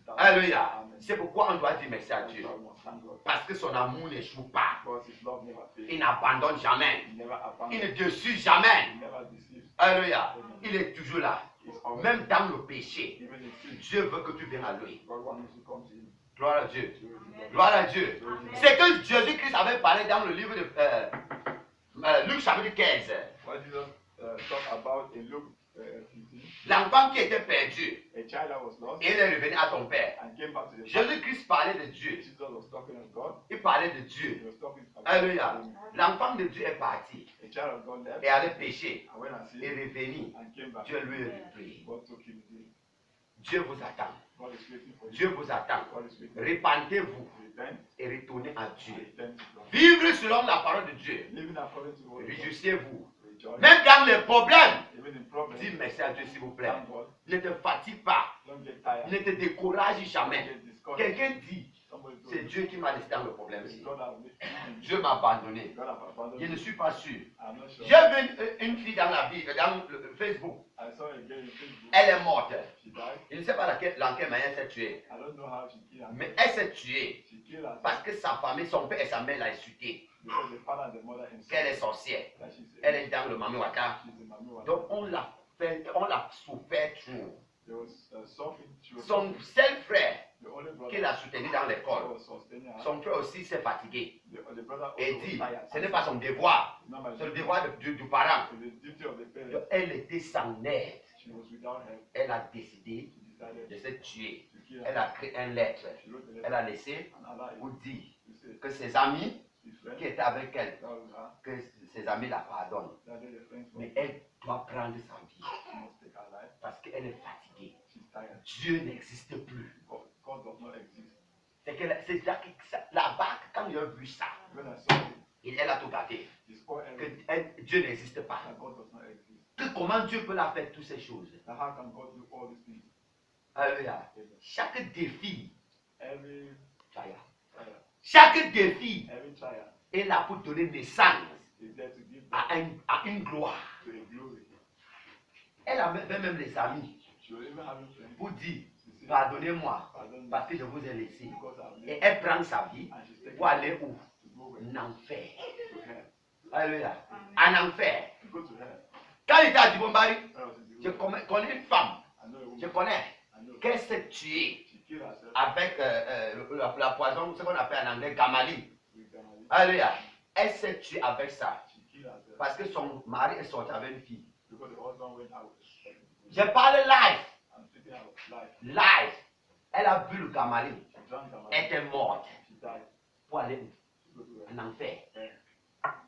2000. Alléluia. Amen. C'est pourquoi on doit dire merci à Dieu. So I must thank God. Parce que son amour n'échoue pas. Because his love never fails. Il n'abandonne jamais. He never Il abandons. ne te suit jamais. He never deceives. Alléluia. Il est toujours là. He's always Même dans le péché, even in sin. Dieu veut que tu viennes à lui. God wants you to come to him. Gloire à Dieu. Glory to God. Gloire à Dieu. C'est que Jésus-Christ avait parlé dans le livre de Luc chapitre 15. What Jesus talk about in Luke 15, L'enfant qui était perdu, a child that was lost et il est revenu à ton père. and came back to the father. Jésus-Christ parlait de Dieu. Jesus was talking of God. Il parlait de He Dieu. was talking about Alléluia. him. L'enfant de Dieu est parti A child of God left et allait pécher. and went and Et sinned revenu. and came back. Dieu lui a repris. God took him again. Dieu vous attend. God is waiting for you. Dieu vous attend. God is waiting. Répentez-vous Repent. et retournez à Dieu. Repent to God. Vivre selon la parole de Dieu. Living according to the word of God. Réjouissez-vous. Rejoice. Même dans les problèmes, Even in problems. dis merci à Dieu s'il vous plaît. Thank God. Ne te fatigue pas. Don't get tired. Ne te décourage Don't jamais. get discouraged. Quelqu'un dit, Somebody told c'est me, Dieu qui m'a laissé dans le problème. God has made Dieu m'a abandonné. God has abandoned Je ne me. suis pas sûr. I'm not sure. J'ai vu une fille dans la vie, dans le Facebook. I saw a girl in Facebook. Elle est morte. She died. Je ne sais pas dans quelle manière elle s'est tuée. I don't know how she killed herself. Mais elle s'est tuée She killed herself parce que sa famille, son père et sa mère l'ont insultée. because the father and the mother Qu'elle est insisted sorcière. that Elle est dans le Mamiwaka. she's a Mamiwa. Donc on l'a souffert trop. There was something she was Son seul frère the only brother qui l'a soutenu dans who l'école, was sustaining her. son frère aussi s'est fatigué. The brother Et also dit, was tired. ce n'est pas son devoir, It's not my c'est le duty. devoir du parent. It's the duty of the Donc, parent. elle était sans aide. She was without help. Elle a décidé She decided de se tuer. to kill Elle herself. a créé une lettre. She wrote a Elle letter a laissé and allowed pour it dire to say que ses amis his friend qui étaient avec elle, that was her, que ses amis la pardonnent. that the friends Mais from elle doit prendre sa vie she must take her life. parce qu'elle est fatiguée. She's tired. Dieu n'existe plus. God does not exist. C'est là-bas, quand j'ai vu ça, When I saw it, elle a tout gâté. he spoiled Que everything. Dieu n'existe pas. That God does not exist. Que comment Dieu peut la faire toutes ces choses? Now how can God do all these things? Alléluia. Chaque défi, Every trial, chaque défi every trial est là pour donner naissance is there to give à une gloire. to a glory. Elle avait même les amis She was even having friends. pour dire, She said, pardonnez-moi pardon me parce que je vous ai laissé. because I've Et lived elle prend sa vie and she's taking pour aller où? to go where? En enfer. To hell. Alléluia. En enfer. To go to hell. Quand il était à Dibombari, When I was in je the world, connais une femme, I know a je woman. connais, I know. qu'elle s'est tuée She killed herself avec la poison, ce qu'on appelle en anglais gamali. with Gamali. Alléluia. Elle s'est tuée avec ça. She killed herself Parce que son mari est sorti avec une fille. Because the husband went out. J'ai parlé live. I'm speaking out life. Live. Elle a bu le Gamali. She drank the Elle était morte She died. pour aller She go to en enfer. hell.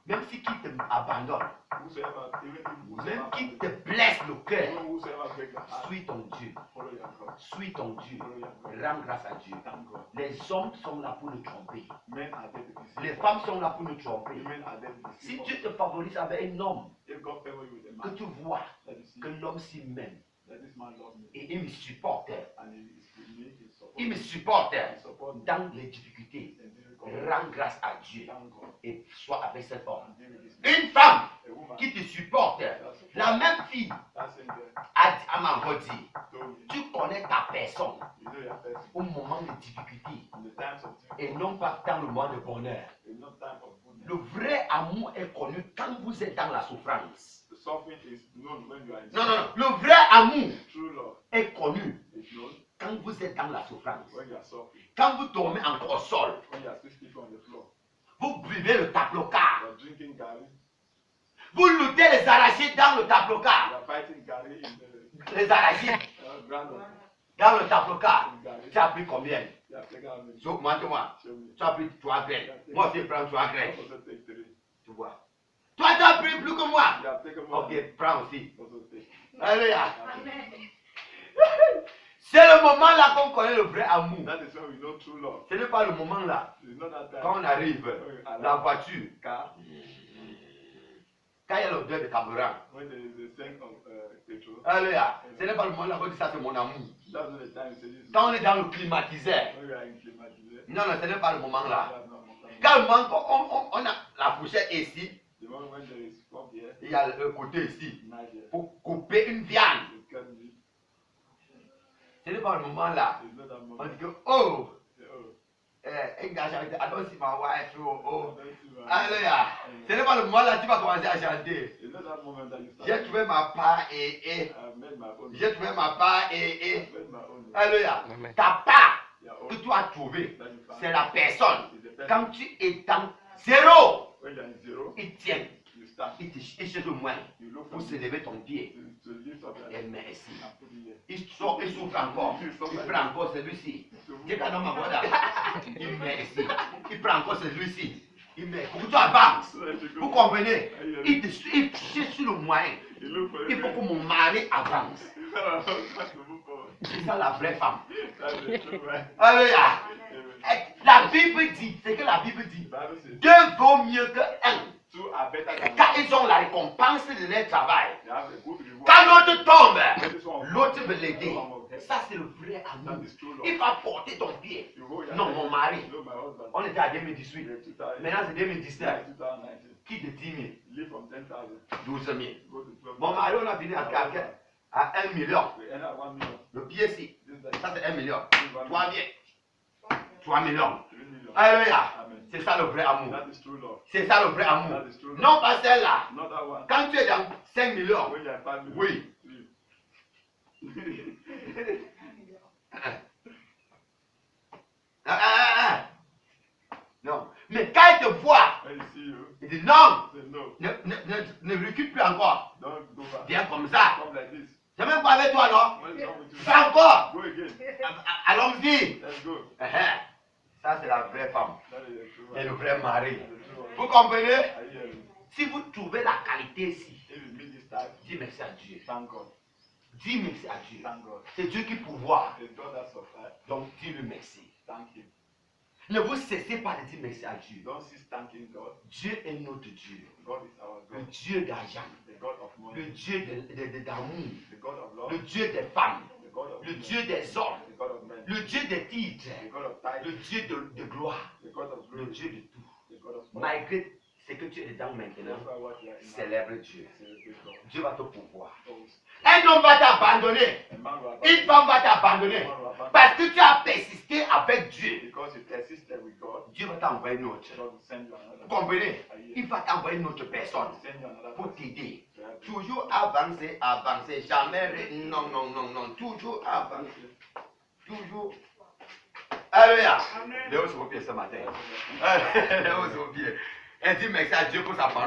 Même si qui te abandonne, Whosoever, even if même whosoever, qui te blesse le cœur, even whosoever break your heart, suis ton Dieu. follow your God. Suis ton Dieu. Follow your God. Rends grâce à Dieu. Thank God. Les hommes sont là pour nous tromper. Men are there to deceive. Les femmes sont là pour nous tromper. Women are there to Si deceive. Dieu te favorise avec un homme, If God favor you with a que man, tu vois that you see que l'homme s'y m'aime that this man loves me et il me supporte, and he is with me, he supports il me me. supporte He supports me dans les difficultés. in difficult. Rends grâce à Dieu Thank God. et sois avec cet homme. And be with this man. Une femme A woman qui te supporte, la même fille that same girl a m'a encore dit, told me, tu connais ta personne you know your person au moment de difficulté in the times of et difficulty, non pas dans le moment de bonheur. in no time of goodness. Le vrai amour est connu quand vous êtes dans la souffrance. The suffering is known when you are in Non, non, non. Le vrai amour True love est connu is known quand vous êtes dans la souffrance. when you are suffering. Quand vous dormez encore au sol, When you are still sleeping on the floor. vous buvez le taplocar. You are drinking gari. Vous luttez les arachides dans le You taplocar. are fighting gari in the Les arachides ground. dans le taplocar. Gari. Tu as pris combien? You have taken how many? Moi, moi. Show me. Tu as pris 3 graines. Moi aussi, je prends 3 I graines. also take 3. Tu vois. Toi, tu as pris plus que moi. You have taken more. Ok, prends aussi. Also take. Alléluia. Amen. C'est le moment là qu'on connaît le vrai amour. That is when we know true love. Ce n'est pas le moment là. It's not that time. Quand on arrive, la voiture, Car quand il y a l'odeur de carburant. when there is a scent of petrol, Alléluia. Ce n'est pas le moment là qu'on dit ça, c'est mon amour. that's not the time you say this. Quand on est dans le climatiseur. When we are in climatisé. Non, non, ce n'est pas le moment là. That's not the time. Quand le moment, on a la fourchette ici, The moment when there is fog here, il y a le côté ici. night here, Pour couper une viande. you can be. Ce n'est pas le moment là. It's not that On moment. dit que, oh, Say, oh, un gars chanté, I don't see my wife, oh, oh. don't see my- Alléluia. Ce n'est pas le moment là tu vas commencer à chanter. It's not that moment that you start. J'ai trouvé ma part et. I've made my own. J'ai trouvé ma part et. I've made my own. Alléluia. Amen. Ta part Your que own. tu as trouvé, That you found. c'est la personne. It's the person. Quand tu es dans zéro, When you're in zero, il tient, you start. il cherche le moins You look pour for se lever ton pied. to lift up your Et head merci. and put it here. Il sort, il souffre encore. Il prend encore celui-ci. To move J'ai qu'un homme à on. voilà. Il met ici. Il prend encore celui-ci. Il met. Pour que tu avances. So that you go. Vous comprenez? Il Il cherche le moyen. You look for Il faut it. que mon mari avance. That's to move forward. C'est ça la vraie femme. That's the true way. Alléluia. Amen. La Bible dit, c'est que la Bible dit, The Bible says deux vaut mieux que un. 2 are better than Car 1. ils ont la récompense de leur travail. They have a good reward. Quand l'autre tombe, When this one l'autre veut l'aider. one will help. Ça, c'est le vrai That amour. is true love. Il va porter ton pied. You hold your Non, hand. mon mari. No, my husband. On était à 2018. Live 2000. Maintenant, c'est 2019. 2019. Qui de 10 000, Live from 10,000. 12 000. Go to 12,000. Mon mari, on a fini à 1 million. We end at 1 million. Le pied ici, This is like ça c'est 1 million. 3 Toi, viens. 3 millions. million. Alléluia. Amen. C'est ça le vrai amour. That is true love. C'est ça le vrai amour. That is true love. Non pas celle-là. Not that one. Quand tu es dans 5 millions, When you are 5 million. oui. Non. Mais quand il te voit, When you see you, il dit non, say no. ne recule plus encore. Don't go back. Viens comme ça. Come like this. C'est même pas avec toi, non? When it's done with you, Fais encore. go again. Allons-y. Let's go. Ça, c'est la vraie femme. That is the true Et le one. vrai mari. That is the true one. Vous comprenez? Are you hearing? Si vous trouvez la qualité ici, If you meet this type, dis merci à Dieu. thank God. Dis merci à Dieu. Thank God. C'est Dieu qui pourvoit. The God that supplies, Donc, dis-lui merci. thank Him. Ne vous cessez pas de dire merci à Dieu. Don't cease thanking God. Dieu est notre Dieu. God is our Le God. Dieu d'argent. The God of Le money. Dieu d'amour. The God of Le love. Dieu des femmes. The God of Le women. Dieu des hommes. The God of men. Le Dieu des titres. The God of Le tithes. Dieu de gloire. The God of Le glory. Dieu de tout. The God of all. Malgré ce que tu es dedans maintenant, Despite what you are in now, célèbre Dieu. celebrate God. Dieu va te pourvoir. Always. Un homme va t'abandonner. A man will Une abandon. femme va t'abandonner. A man will abandon. Parce que tu as persisté avec Dieu. Because you persisted with God, Dieu va t'envoyer une autre. God will send you another. Vous comprenez? Are you Il va t'envoyer une autre personne God will send you another pour person t'aider. to help you. Toujours avancer, avancer. Jamais. Non, non, non, non. Toujours avancer. Toujours. Alléluia. Léo sur vos pieds ce matin. Léo sur vos pieds. Et dis merci à Dieu pour sa parole.